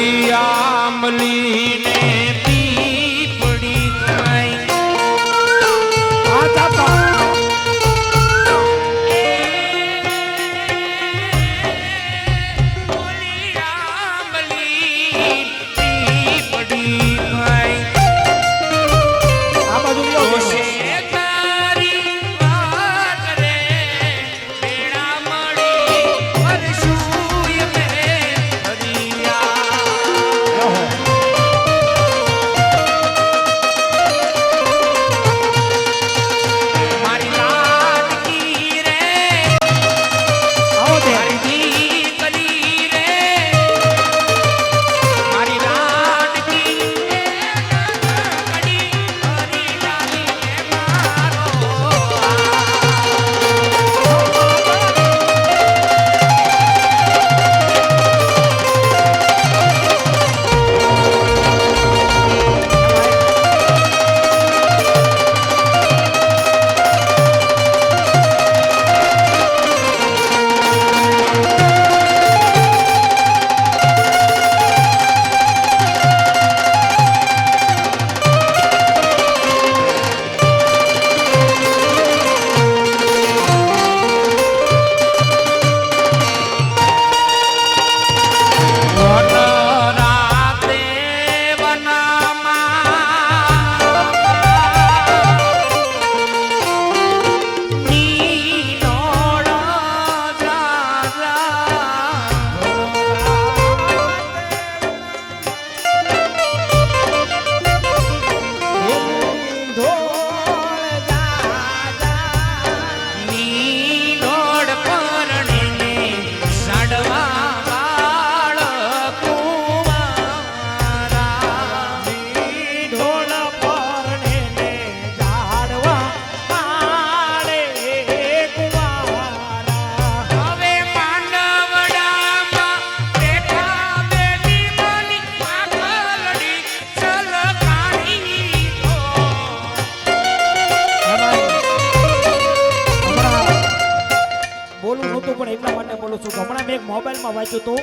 આંબલી ને પીપળી ખાઈ મોબાઈલમાં વાંચ્યું હતું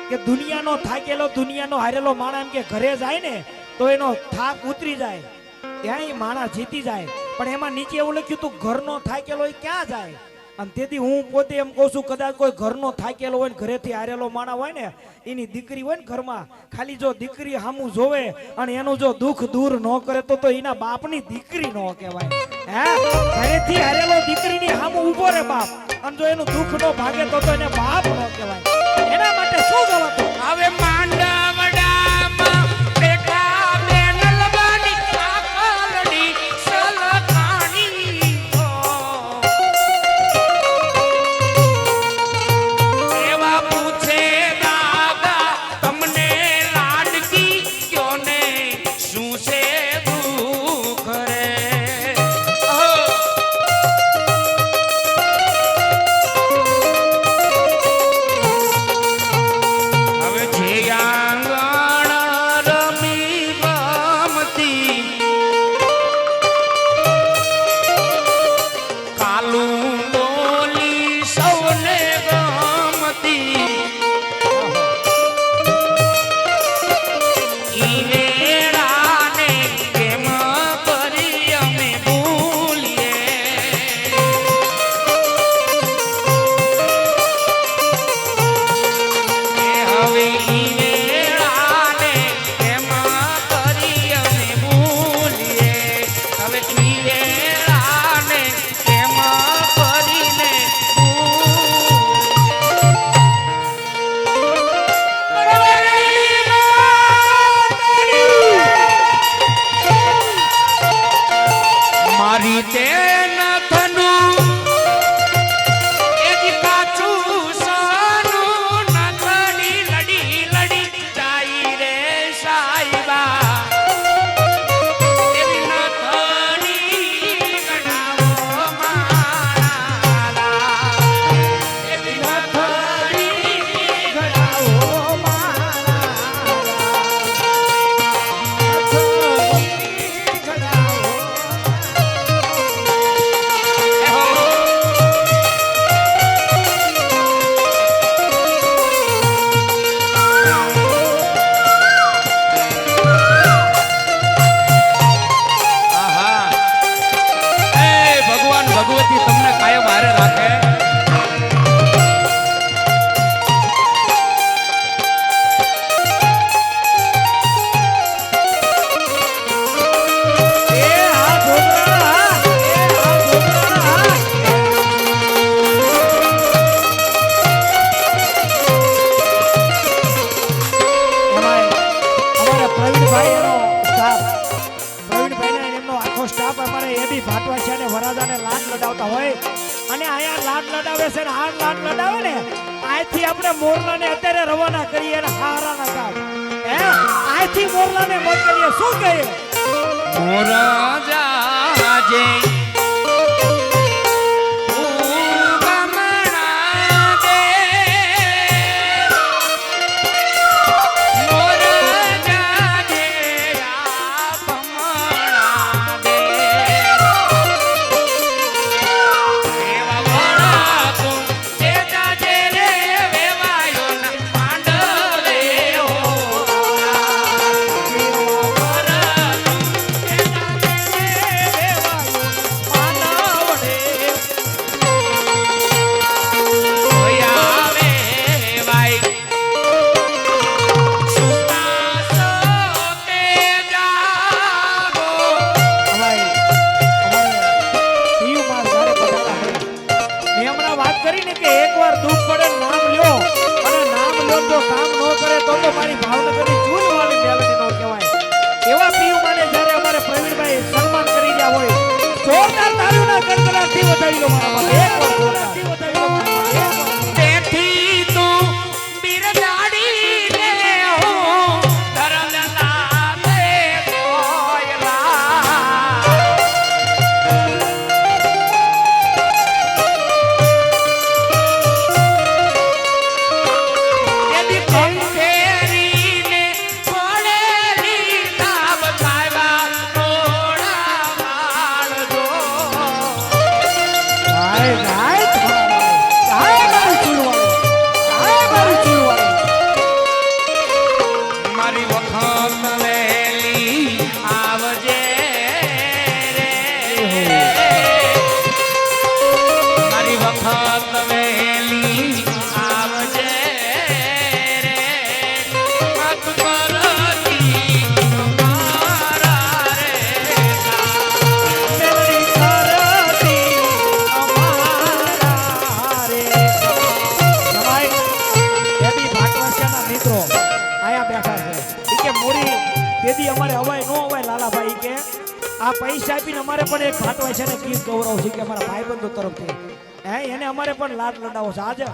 કે દુનિયાનો થાકેલો દુનિયાનો હારેલો માણસ એમ કે ઘરે જાય ને તો એનો થાક ઉતરી જાય ત્યાં માણસ જીતી જાય પણ એમાં નીચે એવું લખ્યું હતું ઘરનો થાકેલો એ ક્યાં જાય અને તેથી હું પોતે એમ કહું છું કદાચ કોઈ ઘરનો થાકેલો હોય ને ઘરેથી હારેલો માણસ હોય ને એની દીકરી હોય ને ઘરમાં ખાલી જો દીકરી સામું જોવે અને એનું જો દુઃખ દૂર ન કરે તો એના બાપની દીકરી ન કહેવાય હે ઘરેથી હારેલો દીકરીની સામું ઊભો રે બાપ અને જો એનું દુઃખ નો ભાગે તો એને બાપ ન કહેવાય એના માટે શું જવાતું હવે માંડવડામાં બેઠા બેનલવાની આકલડી સલખાણી એવા પૂછે દાદા તમને લાડકી ક્યો ને શું છે દુઃખ રે હવે જે તેથી ભાટવાસિયાને વરાજાને લાડ લડાવતા હોય અને અહીંયા લાડ લડાવે છે ને હાર લાડ લડાવે ને અહીંથી આપણે મોરલાને અત્યારે રવાના કરીએ અને હારાના ગામ હે અહીંથી મોરલાને મોકલીએ શું કહીએ મોરજા જે મારી ભાવનગરની જૂનવાળી મેલડી નો કહેવાય એવા પીયુ માને જ્યારે અમારે પ્રવીણભાઈ સન્માન કરી રહ્યા હોય જોરદાર તાળીઓના ગણગણાટથી વધાવી લો મારા માટે એક વાર જોરદારથી વધાવી લો મારા માટે તેથી તું બિરદાડીને હો ધરમના દે કોયલા એદી પંખેરીને પડેલી તાબ ખાવા થોડા વાળજો હાય હાય હાય મારી ચૂલવાળી હાય મારી ચૂલવાળી મારી વખત વેલી આવજે રે મારી વખત વેલી આવજે રે મત કરતી અમારા રે મેલડી ખરતી અમારા રે ભાઈ એબી ભાટવાસિયાના મિત્રો આયા બેઠા છે ઈ કે મોરી દેદી અમારે હવાય નો હવાય લાલાભાઈ કે આ પૈસા આપીને અમારે પણ એક ભાટવાસિયાને ગીત ગૌરવ છે કે અમારા ભાઈબંધો તરફથી હે એને અમારે પણ લાડ લડાવો છે આજે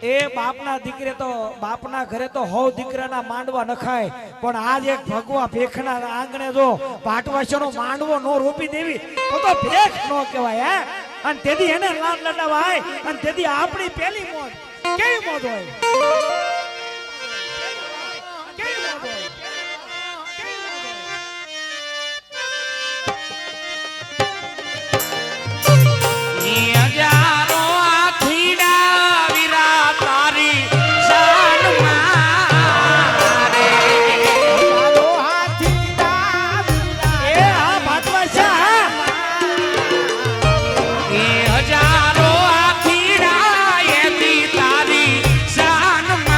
એ બાપના દીકરે તો બાપના ઘરે તો હવ દીકરાના માંડવા નખાય પણ આજ એક ભગવા ભેખના આંગણે જો ભાટવાસિયાનો માંડવો નો રોપી દેવી તો ભેખ નો કહેવાય હે અને તેથી એને લાડ લડાવાય અને તેથી આપણી પહેલી મોજ કેવી મોજ હોય કેવી મોજ હોય હજારો આથીડા વીરા તારી શાનમાં રે તારો હાથી દાવીરા એ આ ભાટવાસિયા હજારો આથીડા એથી તારી શાનમાં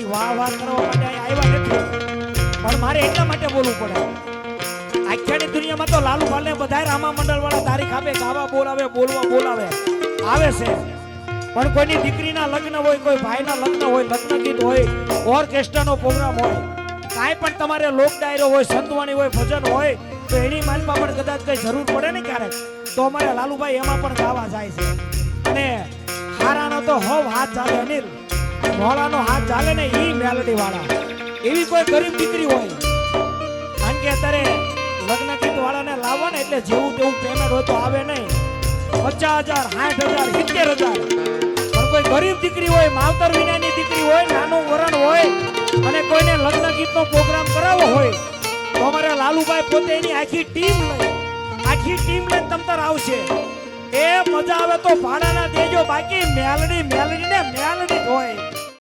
કોઈ વાહ વાહ કરવા માટે અહીં આવ્યા નથી, પણ મારે એટલા માટે બોલવું પડે. આખ્યાની દુનિયામાં તો લાલુ ભાલે બધાય રામા મંડળ વાળા તારીખ આપે, ગાવા બોલાવે, બોલવા બોલાવે આવે છે, પણ કોઈની દીકરીના લગ્ન હોય, કોઈ ભાઈના લગ્ન હોય, લગ્ન ગીત હોય, ઓર્કેસ્ટ્રાનો પ્રોગ્રામ હોય, કાંઈ પણ તમારે લોક ડાયરો હોય, સંતવાણી હોય, ભજન હોય, તો એની માલમાં પણ કદાચ કઈ જરૂર પડે ને ક્યારેક, તો અમારે લાલુભાઈ એમાં પણ ગાવા જાય છે. અને હારાનો તો હવ હાથ ચાલે, અનિલ મોળાનો હાથ ચાલે ને ઈ મેલડી વાળા. એવી કોઈ ગરીબ દીકરી હોય, કારણ કે અત્યારે લગ્ન ગીત વાળાને લાવવા ને એટલે જેવું તેવું પેમેન્ટ હોય તો આવે નહીં, 50,000, 60,000, 70,000. પણ કોઈ ગરીબ દીકરી હોય, માવતર વિનાની દીકરી હોય, નાનું વરણ હોય અને કોઈને લગ્ન ગીતનો પ્રોગ્રામ કરાવવો હોય તો અમારે લાલુભાઈ પોતે એની આખી ટીમ લઈને તમતર આવશે. એ મજા આવે તો ભાડાના દેજો, બાકી મેલડી ને મેલડી જ હોય.